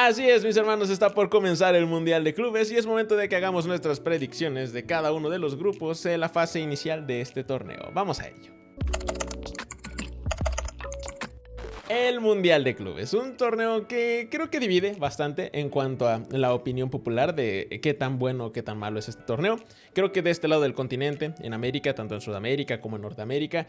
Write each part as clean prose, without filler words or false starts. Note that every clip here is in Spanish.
Así es, mis hermanos, está por comenzar el Mundial de Clubes y es momento de que hagamos nuestras predicciones de cada uno de los grupos en la fase inicial de este torneo. Vamos a ello. El Mundial de Clubes, un torneo que creo que divide bastante en cuanto a la opinión popular de qué tan bueno o qué tan malo es este torneo. Creo que de este lado del continente, en América, tanto en Sudamérica como en Norteamérica,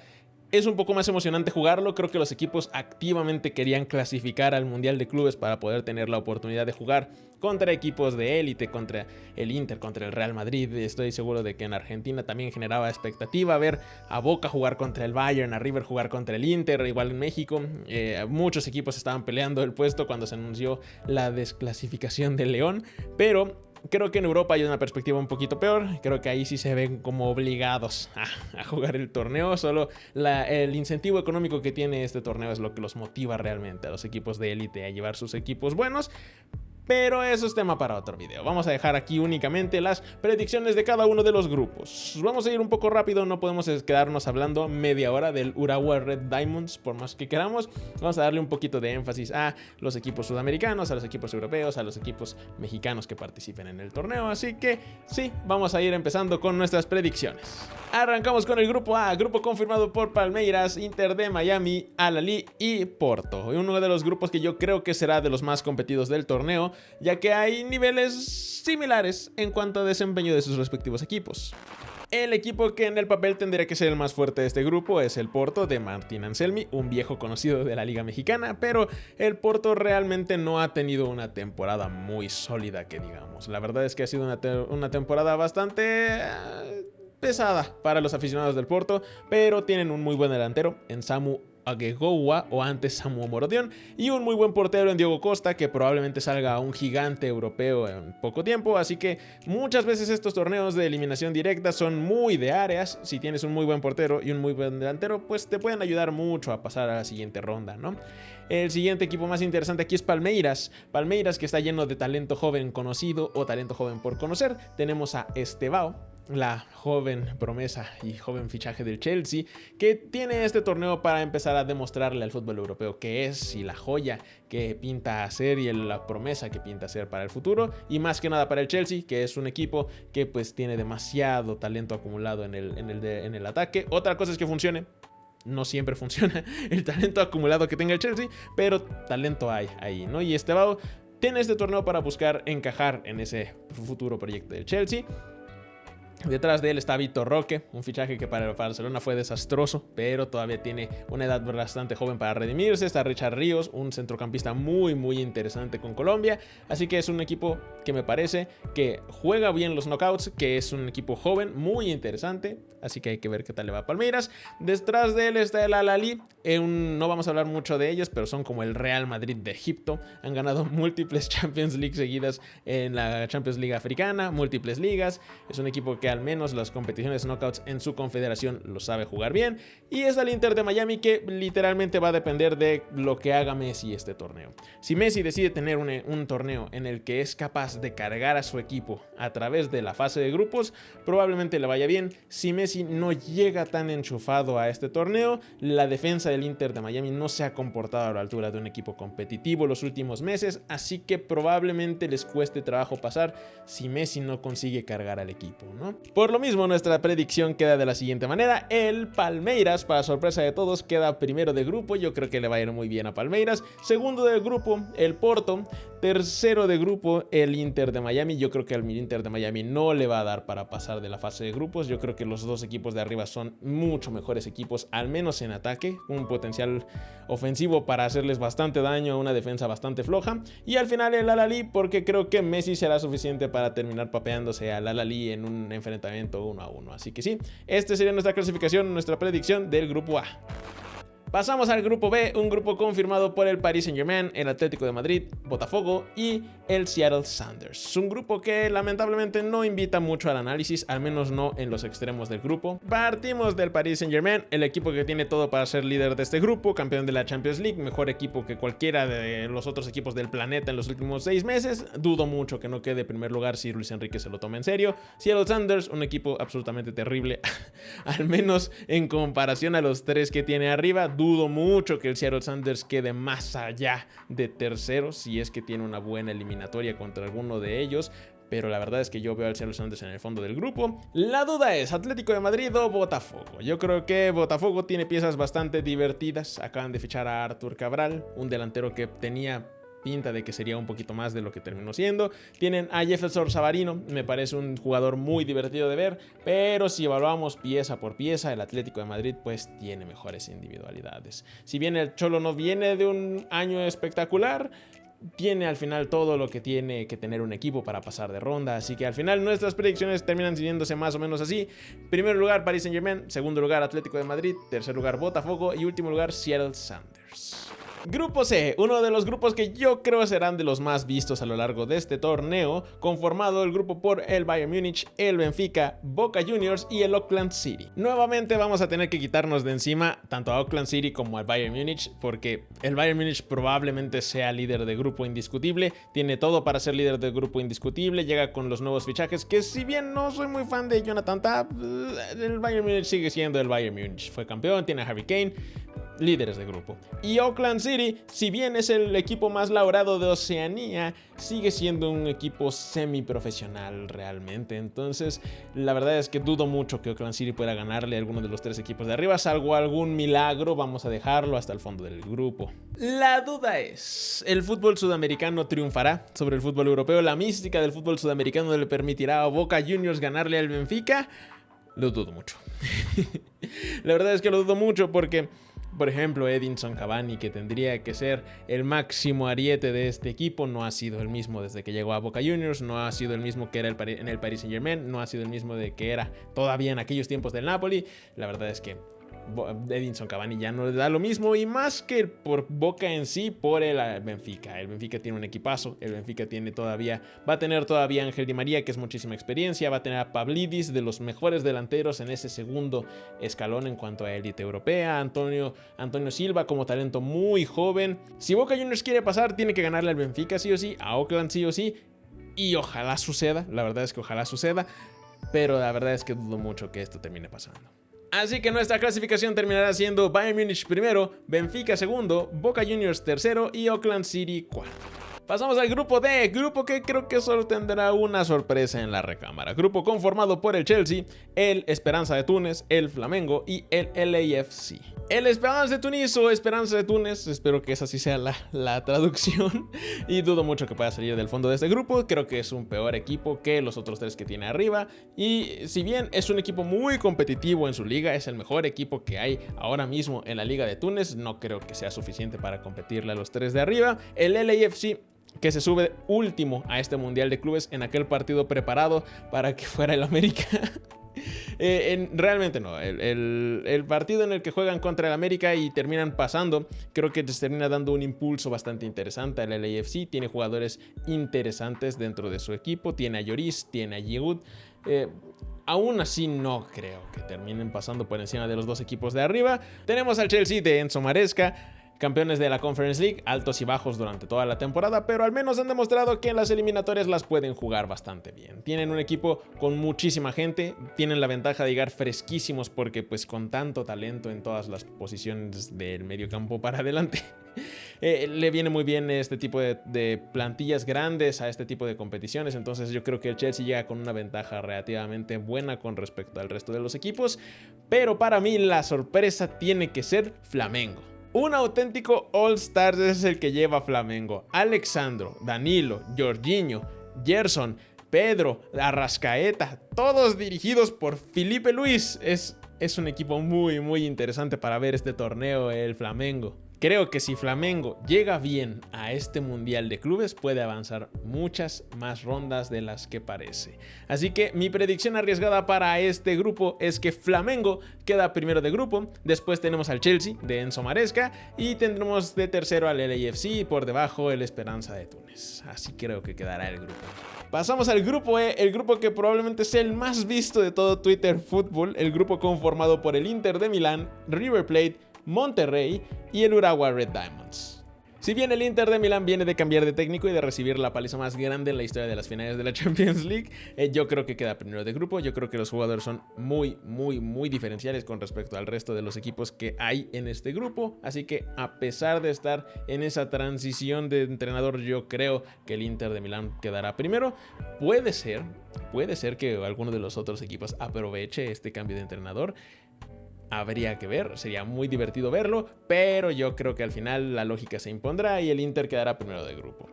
es un poco más emocionante jugarlo. Creo que los equipos activamente querían clasificar al Mundial de Clubes para poder tener la oportunidad de jugar contra equipos de élite, contra el Inter, contra el Real Madrid. Estoy seguro de que en Argentina también generaba expectativa ver a Boca jugar contra el Bayern, a River jugar contra el Inter, igual en México. Muchos equipos estaban peleando el puesto cuando se anunció la desclasificación del León, pero creo que en Europa hay una perspectiva un poquito peor. Creo que ahí sí se ven como obligados a jugar el torneo. Solo el incentivo económico que tiene este torneo es lo que los motiva realmente a los equipos de élite a llevar sus equipos buenos. Pero eso es tema para otro video. Vamos a dejar aquí únicamente las predicciones de cada uno de los grupos. Vamos a ir un poco rápido, no podemos quedarnos hablando media hora del Urawa Red Diamonds por más que queramos. Vamos a darle un poquito de énfasis a los equipos sudamericanos, a los equipos europeos, a los equipos mexicanos que participen en el torneo. Así que sí, vamos a ir empezando con nuestras predicciones. Arrancamos con el grupo A, grupo confirmado por Palmeiras, Inter de Miami, Al-Ahly y Porto. Uno de los grupos que yo creo que será de los más competidos del torneo, ya que hay niveles similares en cuanto a desempeño de sus respectivos equipos. El equipo que en el papel tendría que ser el más fuerte de este grupo es el Porto de Martín Anselmi, un viejo conocido de la Liga Mexicana, pero el Porto realmente no ha tenido una temporada muy sólida, que digamos. La verdad es que ha sido una temporada bastante pesada para los aficionados del Porto, pero tienen un muy buen delantero en Samu Agegowa, o antes Samu Morodion, y un muy buen portero en Diogo Costa, que probablemente salga a un gigante europeo en poco tiempo. Así que muchas veces estos torneos de eliminación directa son muy de áreas. Si tienes un muy buen portero y un muy buen delantero, pues te pueden ayudar mucho a pasar a la siguiente ronda, ¿no? El siguiente equipo más interesante aquí es Palmeiras. Palmeiras, que está lleno de talento joven conocido o talento joven por conocer. Tenemos a Estevao, la joven promesa y joven fichaje del Chelsea, que tiene este torneo para empezar a demostrarle al fútbol europeo qué es, y la joya que pinta a ser y la promesa que pinta a ser para el futuro, y más que nada para el Chelsea, que es un equipo que pues tiene demasiado talento acumulado en el ataque. Otra cosa es que funcione. No siempre funciona el talento acumulado que tenga el Chelsea, pero talento hay ahí, ¿no? Y Estevao tiene este torneo para buscar encajar en ese futuro proyecto del Chelsea. Detrás de él está Vitor Roque, un fichaje que para el Barcelona fue desastroso, pero todavía tiene una edad bastante joven para redimirse. Está Richard Ríos, un centrocampista muy interesante con Colombia. Así que es un equipo que me parece que juega bien los knockouts, que es un equipo joven, muy interesante. Así que hay que ver qué tal le va a Palmeiras. Detrás de él está el Al-Ahly. No vamos a hablar mucho de ellos, pero son como el Real Madrid de Egipto. Han ganado múltiples Champions League seguidas en la Champions League africana, múltiples ligas. Es un equipo que al menos las competiciones knockouts en su confederación lo sabe jugar bien. Y es el Inter de Miami, que literalmente va a depender de lo que haga Messi este torneo. Si Messi decide tener un torneo en el que es capaz de cargar a su equipo a través de la fase de grupos, probablemente le vaya bien. Si Messi no llega tan enchufado a este torneo, la defensa del Inter de Miami no se ha comportado a la altura de un equipo competitivo los últimos meses, así que probablemente les cueste trabajo pasar si Messi no consigue cargar al equipo, ¿no? Por lo mismo, nuestra predicción queda de la siguiente manera: el Palmeiras, para sorpresa de todos, queda primero de grupo. Yo creo que le va a ir muy bien a Palmeiras. Segundo de grupo, el Porto. Tercero de grupo, el Inter de Miami. Yo creo que al Inter de Miami no le va a dar para pasar de la fase de grupos. Yo creo que los dos equipos de arriba son mucho mejores equipos, al menos en ataque, un potencial ofensivo para hacerles bastante daño a una defensa bastante floja. Y al final el Al-Ahly, porque creo que Messi será suficiente para terminar papeándose al Al-Ahly en un enfrentamiento 1-1. Así que sí, esta sería nuestra clasificación, nuestra predicción del grupo A. Pasamos al grupo B, un grupo confirmado por el Paris Saint-Germain, el Atlético de Madrid, Botafogo y el Seattle Sounders. Un grupo que lamentablemente no invita mucho al análisis, al menos no en los extremos del grupo. Partimos del Paris Saint-Germain, el equipo que tiene todo para ser líder de este grupo, campeón de la Champions League, mejor equipo que cualquiera de los otros equipos del planeta en los últimos 6 meses. Dudo mucho que no quede en primer lugar si Luis Enrique se lo toma en serio. Seattle Sounders, un equipo absolutamente terrible, al menos en comparación a los tres que tiene arriba. dudo mucho que el Seattle Sounders quede más allá de tercero, si es que tiene una buena eliminatoria contra alguno de ellos. Pero la verdad es que yo veo al Seattle Sounders en el fondo del grupo. La duda es, ¿Atlético de Madrid o Botafogo? Yo creo que Botafogo tiene piezas bastante divertidas. Acaban de fichar a Artur Cabral, un delantero que tenía pinta de que sería un poquito más de lo que terminó siendo. Tienen a Jefferson Savarino, me parece un jugador muy divertido de ver, pero si evaluamos pieza por pieza, el Atlético de Madrid pues tiene mejores individualidades. Si bien el Cholo no viene de un año espectacular, tiene al final todo lo que tiene que tener un equipo para pasar de ronda, así que al final nuestras predicciones terminan siguiéndose más o menos así. Primer lugar Paris Saint-Germain, segundo lugar Atlético de Madrid, tercer lugar Botafogo y último lugar Seattle Sounders. Grupo C, uno de los grupos que yo creo serán de los más vistos a lo largo de este torneo, conformado el grupo por el Bayern Múnich, el Benfica, Boca Juniors y el Auckland City. Nuevamente vamos a tener que quitarnos de encima tanto a Auckland City como al Bayern Múnich, porque el Bayern Múnich probablemente sea líder de grupo indiscutible, tiene todo para ser líder de grupo indiscutible, llega con los nuevos fichajes, que si bien no soy muy fan de Jonathan Tah, el Bayern Múnich sigue siendo el Bayern Múnich, fue campeón, tiene a Harry Kane, líderes de grupo. Y Auckland City, si bien es el equipo más laureado de Oceanía, sigue siendo un equipo semiprofesional realmente. Entonces, la verdad es que dudo mucho que Auckland City pueda ganarle a alguno de los tres equipos de arriba. Salvo algún milagro, vamos a dejarlo hasta el fondo del grupo. La duda es, ¿el fútbol sudamericano triunfará sobre el fútbol europeo? ¿La mística del fútbol sudamericano le permitirá a Boca Juniors ganarle al Benfica? Lo dudo mucho. La verdad es que lo dudo mucho porque, por ejemplo, Edinson Cavani, que tendría que ser el máximo ariete de este equipo, no ha sido el mismo desde que llegó a Boca Juniors, no ha sido el mismo que era en el Paris Saint-Germain, no ha sido el mismo de que era todavía en aquellos tiempos del Napoli. La verdad es que Edinson Cavani ya no le da lo mismo, y más que por Boca en sí, por el Benfica. El Benfica tiene un equipazo, el Benfica va a tener todavía a Ángel Di María, que es muchísima experiencia, va a tener a Pavlidis, de los mejores delanteros en ese segundo escalón en cuanto a élite europea, Antonio Silva como talento muy joven. Si Boca Juniors quiere pasar, tiene que ganarle al Benfica sí o sí, a Auckland sí o sí, y ojalá suceda, la verdad es que ojalá suceda, pero la verdad es que dudo mucho que esto termine pasando. Así que nuestra clasificación terminará siendo Bayern Múnich primero, Benfica segundo, Boca Juniors tercero y Auckland City cuarto. Pasamos al grupo D, grupo que creo que solo tendrá una sorpresa en la recámara. Grupo conformado por el Chelsea, el Esperanza de Túnez, el Flamengo y el LAFC. El Esperanza de Túnez o Esperanza de Túnez, espero que esa sí sea la traducción, y dudo mucho que pueda salir del fondo de este grupo. Creo que es un peor equipo que los otros tres que tiene arriba, y si bien es un equipo muy competitivo en su liga, es el mejor equipo que hay ahora mismo en la Liga de Túnez, no creo que sea suficiente para competirle a los tres de arriba. El LAFC, que se sube último a este Mundial de Clubes en aquel partido preparado para que fuera el América. Realmente no, el partido en el que juegan contra el América y terminan pasando, creo que les termina dando un impulso bastante interesante al LAFC. Tiene jugadores interesantes dentro de su equipo, tiene a Lloris, tiene a Giroud. Aún así no creo que terminen pasando por encima de los dos equipos de arriba. Tenemos al Chelsea de Enzo Maresca, campeones de la Conference League, altos y bajos durante toda la temporada, pero al menos han demostrado que en las eliminatorias las pueden jugar bastante bien. Tienen un equipo con muchísima gente, tienen la ventaja de llegar fresquísimos porque pues con tanto talento en todas las posiciones del medio campo para adelante, le viene muy bien este tipo de plantillas grandes a este tipo de competiciones. Entonces yo creo que el Chelsea llega con una ventaja relativamente buena con respecto al resto de los equipos, pero para mí la sorpresa tiene que ser Flamengo. Un auténtico All-Stars es el que lleva Flamengo. Alexandro, Danilo, Jorginho, Gerson, Pedro, Arrascaeta, todos dirigidos por Filipe Luis. Es un equipo muy muy interesante para ver este torneo, el Flamengo. Creo que si Flamengo llega bien a este Mundial de Clubes, puede avanzar muchas más rondas de las que parece. Así que mi predicción arriesgada para este grupo es que Flamengo queda primero de grupo, después tenemos al Chelsea de Enzo Maresca y tendremos de tercero al LAFC y por debajo el Esperanza de Túnez. Así creo que quedará el grupo. Pasamos al grupo E, el grupo que probablemente sea el más visto de todo Twitter Fútbol, el grupo conformado por el Inter de Milán, River Plate, Monterrey y el Urawa Red Diamonds. Si bien el Inter de Milán viene de cambiar de técnico y de recibir la paliza más grande en la historia de las finales de la Champions League, yo creo que queda primero de grupo. Yo creo que los jugadores son muy diferenciales con respecto al resto de los equipos que hay en este grupo. Así que a pesar de estar en esa transición de entrenador, yo creo que el Inter de Milán quedará primero. Puede ser que alguno de los otros equipos aproveche este cambio de entrenador. Habría que ver, sería muy divertido verlo, pero yo creo que al final la lógica se impondrá y el Inter quedará primero de grupo.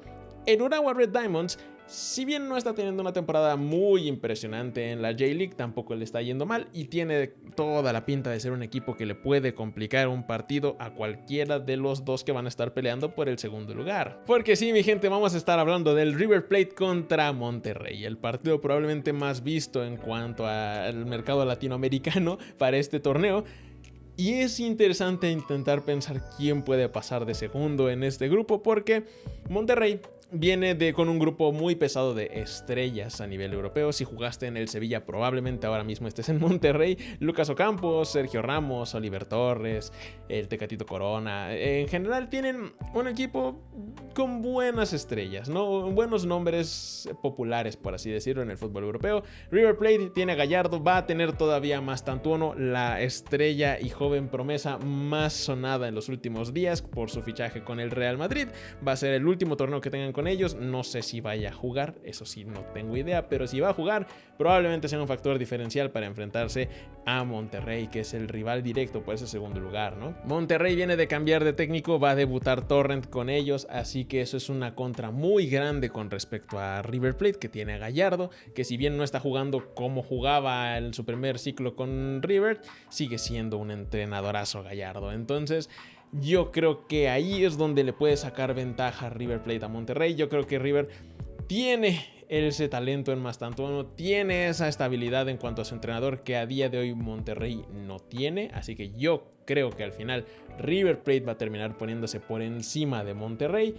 En Urawa Red Diamonds, si bien no está teniendo una temporada muy impresionante en la J-League, tampoco le está yendo mal y tiene toda la pinta de ser un equipo que le puede complicar un partido a cualquiera de los dos que van a estar peleando por el segundo lugar. Porque sí, mi gente, vamos a estar hablando del River Plate contra Monterrey, el partido probablemente más visto en cuanto al mercado latinoamericano para este torneo. Y es interesante intentar pensar quién puede pasar de segundo en este grupo, porque Monterrey viene con un grupo muy pesado de estrellas a nivel europeo. Si jugaste en el Sevilla, probablemente ahora mismo estés en Monterrey. Lucas Ocampos, Sergio Ramos, Oliver Torres, el Tecatito Corona. En general tienen un equipo con buenas estrellas, ¿no? Buenos nombres populares, por así decirlo, en el fútbol europeo. River Plate tiene a Gallardo, va a tener todavía más Tantuono, la estrella y joven promesa más sonada en los últimos días por su fichaje con el Real Madrid. Va a ser el último torneo que tengan con ellos. No sé si vaya a jugar, eso sí, no tengo idea, pero si va a jugar, probablemente sea un factor diferencial para enfrentarse a Monterrey, que es el rival directo por ese segundo lugar, ¿no? Monterrey viene de cambiar de técnico, va a debutar Torrent con ellos, así que eso es una contra muy grande con respecto a River Plate, que tiene a Gallardo, que si bien no está jugando como jugaba en su primer ciclo con River, sigue siendo un entrenadorazo Gallardo. Entonces yo creo que ahí es donde le puede sacar ventaja River Plate a Monterrey. Yo creo que River tiene ese talento en Mastantuono, tiene esa estabilidad en cuanto a su entrenador que a día de hoy Monterrey no tiene. Así que yo creo que al final River Plate va a terminar poniéndose por encima de Monterrey.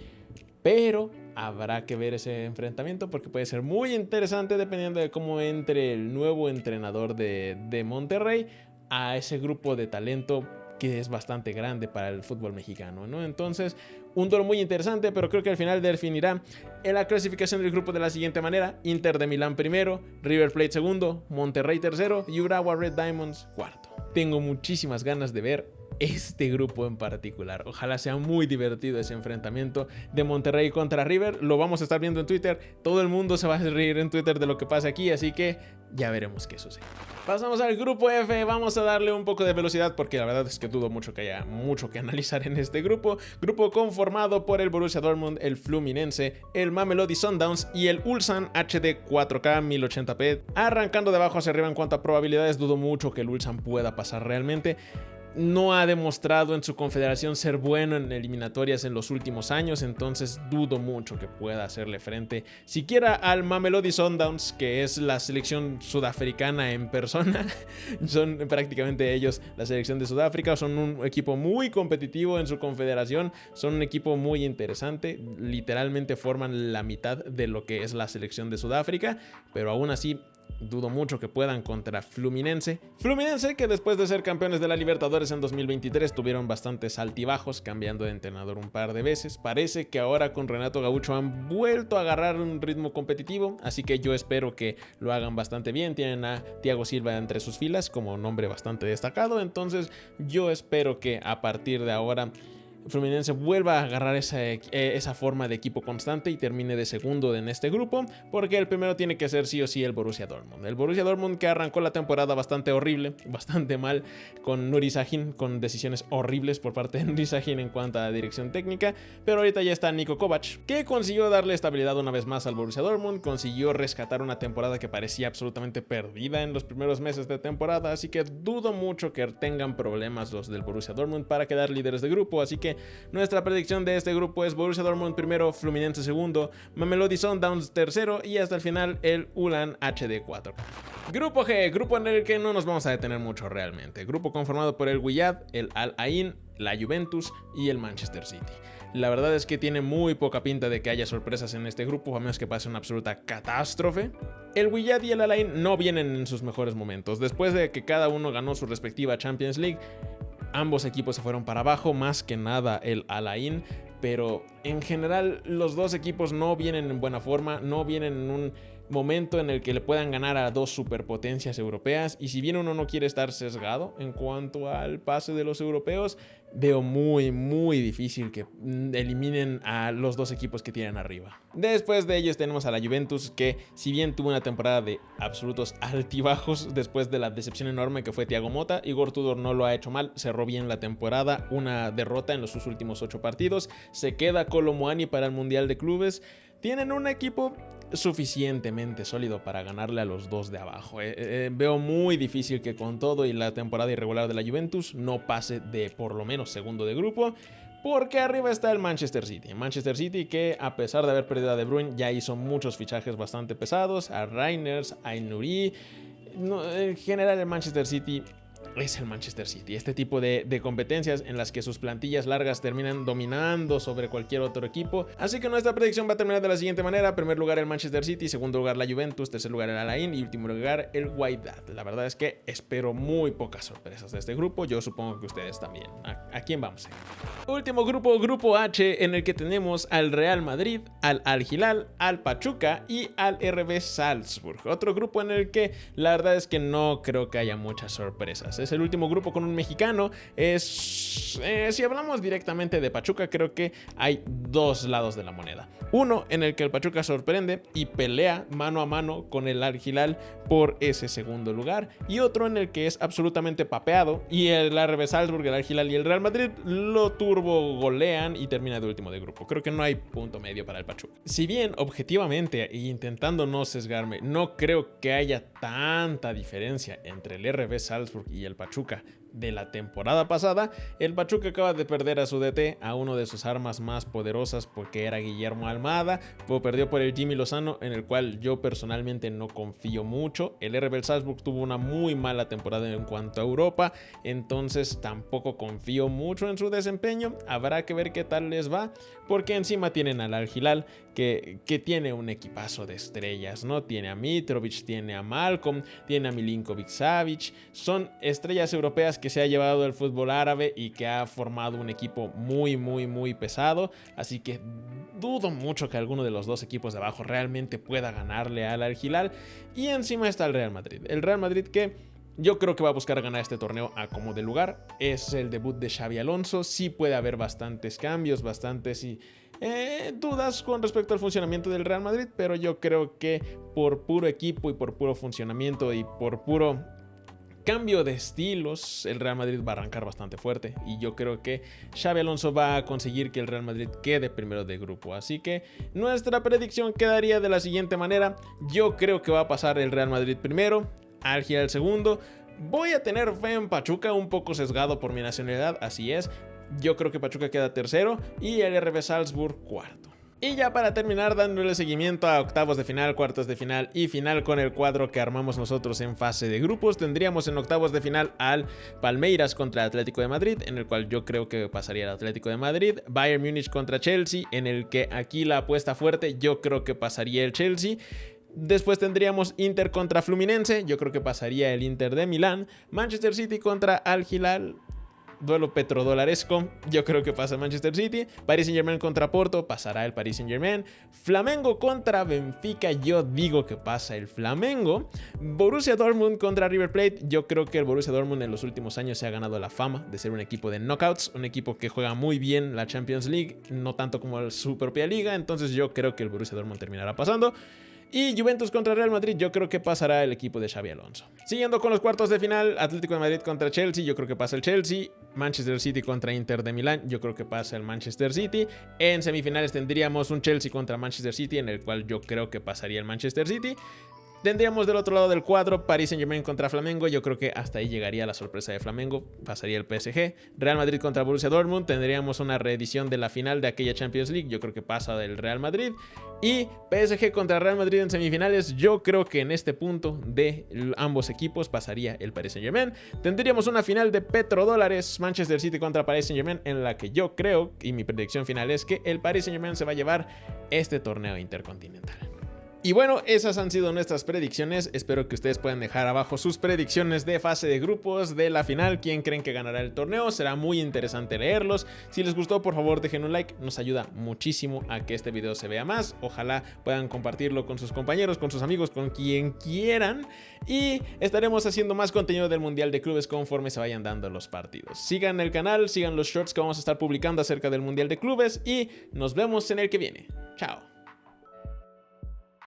Pero habrá que ver ese enfrentamiento porque puede ser muy interesante dependiendo de cómo entre el nuevo entrenador de Monterrey a ese grupo de talento que es bastante grande para el fútbol mexicano, ¿no? Entonces, un duelo muy interesante, pero creo que al final definirá en la clasificación del grupo de la siguiente manera: Inter de Milán primero, River Plate segundo, Monterrey tercero y Urawa Red Diamonds cuarto. Tengo muchísimas ganas de ver este grupo en particular. Ojalá sea muy divertido ese enfrentamiento de Monterrey contra River. Lo vamos a estar viendo en Twitter. Todo el mundo se va a reír en Twitter de lo que pasa aquí, así que ya veremos qué sucede. Pasamos al grupo F. Vamos a darle un poco de velocidad porque la verdad es que dudo mucho que haya mucho que analizar en este grupo. Grupo conformado por el Borussia Dortmund, el Fluminense, el Mamelodi Sundowns y el Ulsan HD 4K 1080p. Arrancando de abajo hacia arriba en cuanto a probabilidades, dudo mucho que el Ulsan pueda pasar realmente. No ha demostrado en su confederación ser bueno en eliminatorias en los últimos años, entonces dudo mucho que pueda hacerle frente siquiera al Mamelodi Sundowns, que es la selección sudafricana en persona. Son prácticamente ellos la selección de Sudáfrica, son un equipo muy competitivo en su confederación, son un equipo muy interesante, literalmente forman la mitad de lo que es la selección de Sudáfrica, pero aún así dudo mucho que puedan contra Fluminense. Fluminense que después de ser campeones de la Libertadores en 2023 tuvieron bastantes altibajos, cambiando de entrenador un par de veces. Parece que ahora con Renato Gaucho han vuelto a agarrar un ritmo competitivo, así que yo espero que lo hagan bastante bien. Tienen a Thiago Silva entre sus filas como nombre bastante destacado, entonces yo espero que a partir de ahora Fluminense vuelva a agarrar esa forma de equipo constante y termine de segundo en este grupo, porque el primero tiene que ser sí o sí el Borussia Dortmund. El Borussia Dortmund que arrancó la temporada bastante horrible, bastante mal, con Nuri Sahin, con decisiones horribles por parte de Nuri Sahin en cuanto a dirección técnica, pero ahorita ya está Niko Kovac, que consiguió darle estabilidad una vez más al Borussia Dortmund, consiguió rescatar una temporada que parecía absolutamente perdida en los primeros meses de temporada, así que dudo mucho que tengan problemas los del Borussia Dortmund para quedar líderes de grupo, así que nuestra predicción de este grupo es Borussia Dortmund primero, Fluminense segundo, Mamelodi Sundowns tercero y hasta el final el Ulan HD 4. Grupo G, grupo en el que no nos vamos a detener mucho realmente. Grupo conformado por el Wydad, el Al Ain, la Juventus y el Manchester City. La verdad es que tiene muy poca pinta de que haya sorpresas en este grupo, a menos que pase una absoluta catástrofe. El Wydad y el Al Ain no vienen en sus mejores momentos. Después de que cada uno ganó su respectiva Champions League, ambos equipos se fueron para abajo, más que nada el Al Ain, pero en general los dos equipos no vienen en buena forma, no vienen en un momento en el que le puedan ganar a dos superpotencias europeas, y si bien uno no quiere estar sesgado en cuanto al pase de los europeos, veo muy difícil que eliminen a los dos equipos que tienen arriba. Después de ellos tenemos a la Juventus, que si bien tuvo una temporada de absolutos altibajos después de la decepción enorme que fue Thiago Motta, Igor Tudor no lo ha hecho mal, cerró bien la temporada, una derrota en sus últimos 8 partidos, se queda Kolo Muani para el Mundial de Clubes. Tienen un equipo suficientemente sólido para ganarle a los dos de abajo. Veo muy difícil que con todo y la temporada irregular de la Juventus no pase de por lo menos segundo de grupo, porque arriba está el Manchester City. Manchester City que, a pesar de haber perdido a De Bruyne, ya hizo muchos fichajes bastante pesados, a Reijers, a Nuri. En general el Manchester City es el Manchester City. Este tipo de competencias en las que sus plantillas largas terminan dominando sobre cualquier otro equipo. Así que nuestra predicción va a terminar de la siguiente manera: primer lugar el Manchester City, segundo lugar la Juventus, tercer lugar el Al Ain y último lugar el Wydad. La verdad es que espero muy pocas sorpresas de este grupo. Yo supongo que ustedes también. ¿A quién vamos a ir? Último grupo, grupo H, en el que tenemos al Real Madrid, al Al Hilal, al Pachuca y al RB Salzburg. Otro grupo en el que la verdad es que no creo que haya muchas sorpresas. Es el último grupo con un mexicano. Si hablamos directamente de Pachuca, creo que hay dos lados de la moneda. Uno en el que el Pachuca sorprende y pelea mano a mano con el Al Hilal por ese segundo lugar, y otro en el que es absolutamente papeado y el RB Salzburg, el Al Hilal y el Real Madrid lo turbo golean y termina de último de grupo. Creo que no hay punto medio para el Pachuca. Si bien objetivamente e intentando no sesgarme, no creo que haya tanta diferencia entre el RB Salzburg y el Pachuca de la temporada pasada, el Pachuca acaba de perder a su DT, a uno de sus armas más poderosas, porque era Guillermo Almada, pero perdió por el Jimmy Lozano, en el cual yo personalmente no confío mucho. El RB Salzburg tuvo una muy mala temporada en cuanto a Europa, entonces tampoco confío mucho en su desempeño. Habrá que ver qué tal les va, porque encima tienen al Al Hilal, que tiene un equipazo de estrellas, ¿no? Tiene a Mitrovic, tiene a Malcolm, tiene a Milinkovic Savic. Son estrellas europeas que se ha llevado el fútbol árabe y que ha formado un equipo muy pesado. Así que dudo mucho que alguno de los dos equipos de abajo realmente pueda ganarle al Al Hilal. Y encima está el Real Madrid. El Real Madrid que yo creo que va a buscar ganar este torneo a como de lugar. Es el debut de Xabi Alonso. Sí puede haber bastantes cambios, dudas con respecto al funcionamiento del Real Madrid, pero yo creo que por puro equipo y por puro funcionamiento y por puro cambio de estilos, el Real Madrid va a arrancar bastante fuerte, y yo creo que Xabi Alonso va a conseguir que el Real Madrid quede primero de grupo. Así que nuestra predicción quedaría de la siguiente manera: yo creo que va a pasar el Real Madrid primero, Al Hilal segundo. Voy a tener fe en Pachuca, un poco sesgado por mi nacionalidad, así es. Yo creo que Pachuca queda tercero y el RB Salzburg cuarto. Y ya para terminar, dándole seguimiento a octavos de final, cuartos de final y final con el cuadro que armamos nosotros en fase de grupos, tendríamos en octavos de final al Palmeiras contra el Atlético de Madrid, en el cual yo creo que pasaría el Atlético de Madrid. Bayern Múnich contra Chelsea, en el que aquí la apuesta fuerte, yo creo que pasaría el Chelsea. Después tendríamos Inter contra Fluminense, yo creo que pasaría el Inter de Milán. Manchester City contra Al Hilal, duelo petrodolaresco, yo creo que pasa Manchester City. Paris Saint-Germain contra Porto, pasará el Paris Saint-Germain. Flamengo contra Benfica, yo digo que pasa el Flamengo. Borussia Dortmund contra River Plate, yo creo que el Borussia Dortmund en los últimos años se ha ganado la fama de ser un equipo de knockouts, un equipo que juega muy bien la Champions League, no tanto como su propia liga, entonces yo creo que el Borussia Dortmund terminará pasando. Y Juventus contra Real Madrid, yo creo que pasará el equipo de Xabi Alonso. Siguiendo con los cuartos de final, Atlético de Madrid contra Chelsea, yo creo que pasa el Chelsea. Manchester City contra Inter de Milán, yo creo que pasa el Manchester City. En semifinales tendríamos un Chelsea contra Manchester City, en el cual yo creo que pasaría el Manchester City. Tendríamos del otro lado del cuadro Paris Saint-Germain contra Flamengo, yo creo que hasta ahí llegaría la sorpresa de Flamengo, pasaría el PSG. Real Madrid contra Borussia Dortmund, tendríamos una reedición de la final de aquella Champions League, yo creo que pasa del Real Madrid. Y PSG contra Real Madrid en semifinales, yo creo que en este punto de ambos equipos pasaría el Paris Saint-Germain. Tendríamos una final de petrodólares, Manchester City contra Paris Saint-Germain, en la que yo creo, y mi predicción final es que el Paris Saint-Germain se va a llevar este torneo intercontinental. Y bueno, esas han sido nuestras predicciones. Espero que ustedes puedan dejar abajo sus predicciones de fase de grupos, de la final, quién creen que ganará el torneo. Será muy interesante leerlos. Si les gustó, por favor dejen un like, nos ayuda muchísimo a que este video se vea más. Ojalá puedan compartirlo con sus compañeros, con sus amigos, con quien quieran. Y estaremos haciendo más contenido del Mundial de Clubes conforme se vayan dando los partidos. Sigan el canal, sigan los shorts que vamos a estar publicando acerca del Mundial de Clubes y nos vemos en el que viene. Chao.